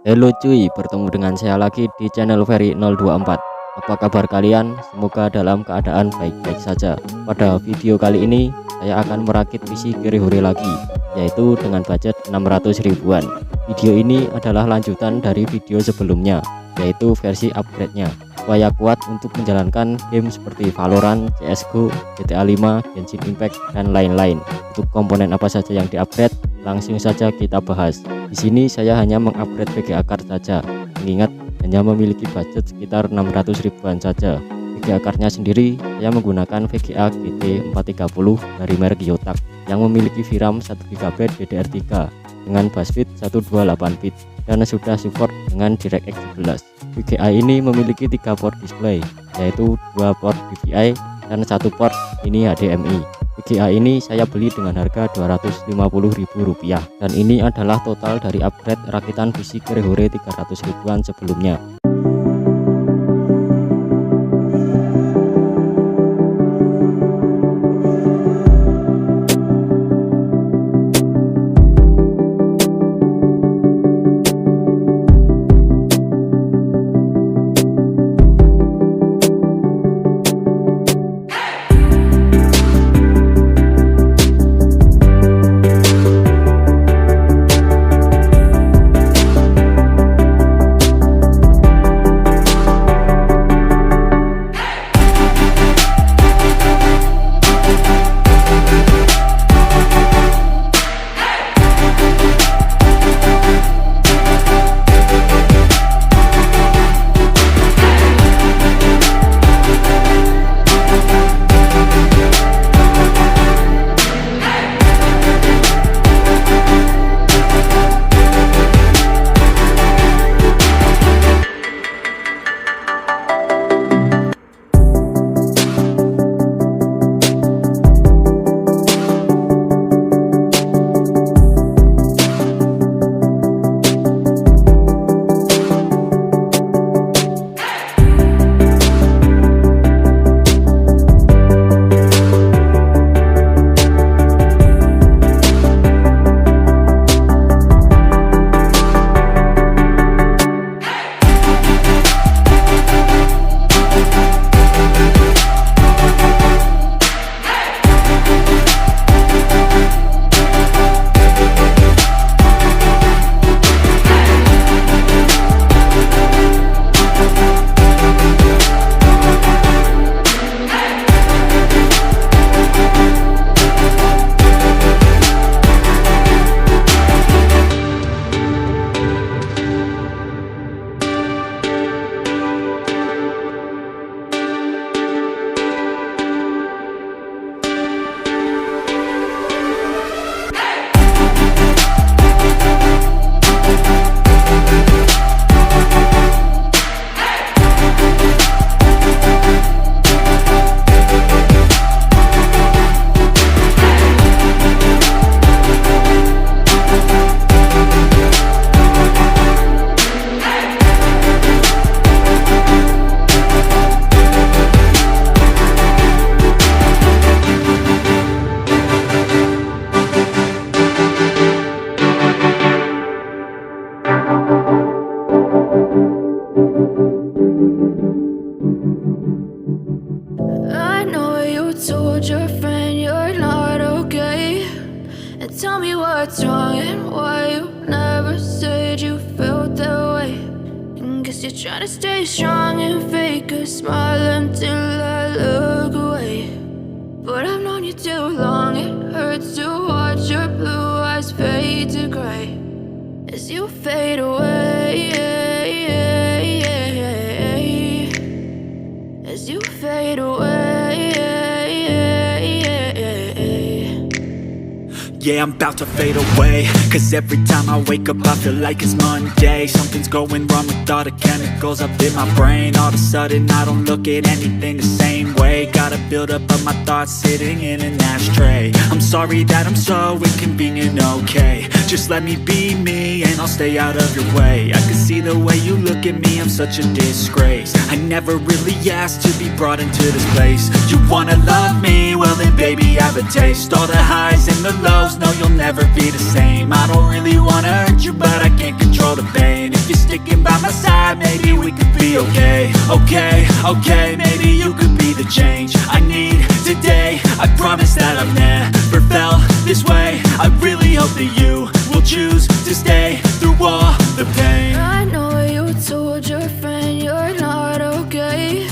Halo cuy, bertemu dengan saya lagi di channel Ferry024. Apa kabar kalian? Semoga dalam keadaan baik-baik saja. Pada video kali ini saya akan merakit PC Kere Hore lagi, yaitu dengan budget 600 ribuan. Video ini adalah lanjutan dari video sebelumnya, yaitu versi upgrade-nya, supaya kuat untuk menjalankan game seperti Valorant, CSGO, GTA 5, Genshin Impact, dan lain-lain. Untuk komponen apa saja yang di-upgrade, langsung saja kita bahas. Di sini saya hanya mengupgrade VGA card saja, mengingat hanya memiliki budget sekitar 600 ribuan saja. VGA cardnya sendiri saya menggunakan VGA GT 430 dari merek Yotak yang memiliki VRAM 1 GB DDR3 dengan bus feed 128 bit dan sudah support dengan DirectX 11. VGA ini memiliki 3 port display, yaitu 2 port DVI dan 1 port mini HDMI. VGA ini saya beli dengan harga Rp250.000 dan ini adalah total dari upgrade rakitan PC Kere Hore 300 ribuan sebelumnya. I know you told your friend you're not okay, and tell me what's wrong and why you never said you felt that way. And guess you're trying to stay strong and fake a smile until I look away. But I've known you too long, it hurts to watch your blue eyes fade to gray as you fade away, as you fade away. Yeah, I'm about to fade away, cause every time I wake up I feel like it's Monday. Something's going wrong with all the chemicals up in my brain. All of a sudden I don't look at anything the same way. Gotta build up of my thoughts sitting in an ashtray. I'm sorry that I'm so inconvenient, okay. Just let me be me and I'll stay out of your way. I can see the way you look at me, I'm such a disgrace. I never really asked to be brought into this place. You wanna love me? Well then baby have a taste. All the highs and the lows, no you'll never be the same. I don't really wanna hurt you but I can't control the pain. If you're sticking by my side, maybe we could be okay. Okay, maybe you could be the change I need today. I promise that I've never felt this way. I really hope that you will choose to stay through all the pain. I know you told your friend you're not okay,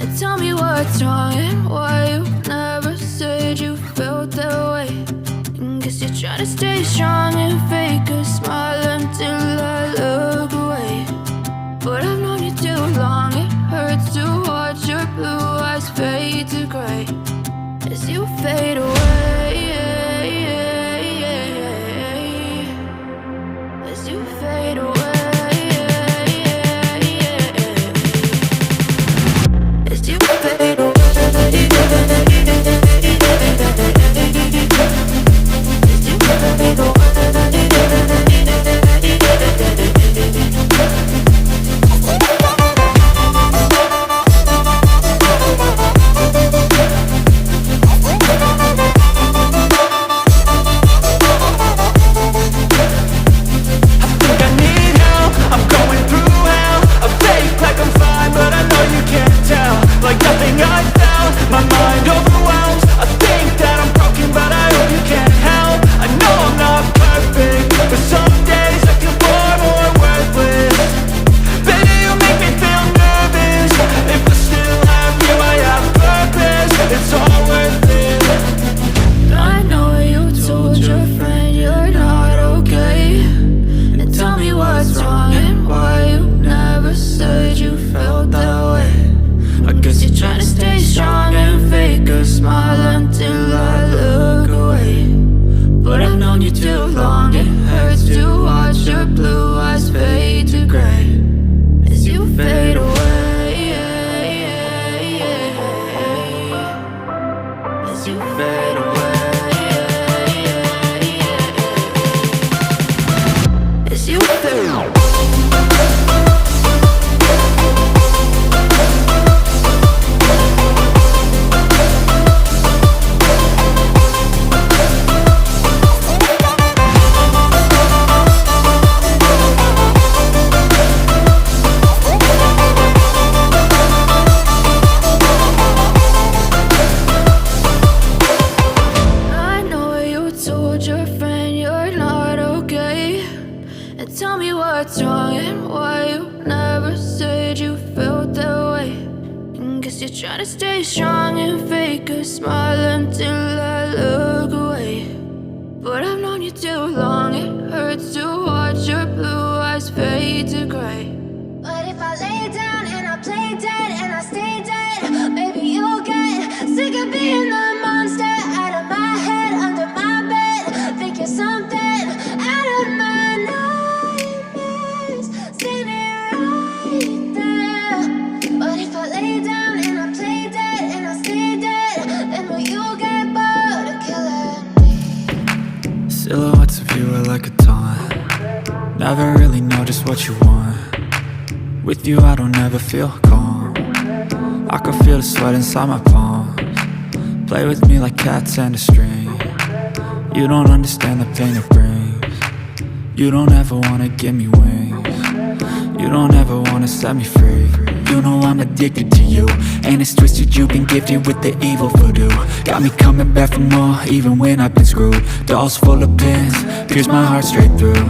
and tell me what's wrong and why you never said you felt that way. Guess you're trying to stay strong and fake a smile until I look away. But I've known you too long, it hurts to watch your blue eyes fade to gray as you fade away. As you fade away. As you fade away. Trying to stay strong and fake a smile until I look away. But I've known you too long, it hurts to watch your blue eyes fade to gray. But if I lay down and I play dead and I stay dead, maybe you'll get sick of being the monster out of my head, under my bed. Think you're something out of my nightmares, standing right there. But if I lay down and I play dead and I stay dead, then will you get bored of killing me? Silhouettes of you are like a taunt. Never really know just what you want. With you I don't ever feel calm. I can feel the sweat inside my palms. Play with me like cats and a string. You don't understand the pain it brings. You don't ever wanna give me wings. You don't ever wanna set me free. You know I'm addicted to you, and it's twisted, you've been gifted with the evil voodoo. Got me coming back for more, even when I've been screwed. Dolls full of pins, pierce my heart straight through.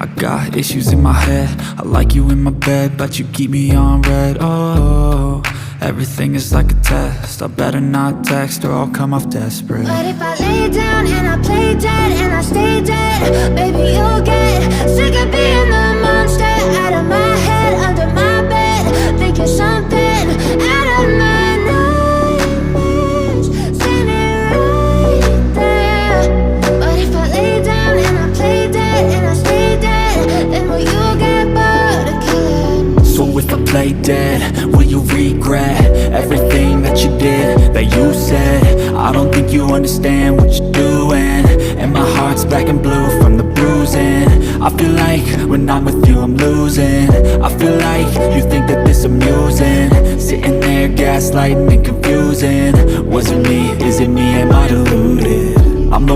I got issues in my head, I like you in my bed, but you keep me on red. Oh, everything is like a test, I better not text or I'll come off desperate. But if I lay down and I play dead and I stay dead, baby you'll get sick of being the monster out of my head, under my bed. Think you're something out of my nightmares, standing right there. But if I lay down and I play dead and I stay dead, then will you get bored of killing me? So if I play dead, will you regret everything that you did, that you said? I don't think you understand what you're doing, and my heart's black and blue from the bruising. I feel like when I'm with you I'm losing. I feel like you think that this amusing, sitting there gaslighting and confusing. Was it me? Is it me? Am I deluded?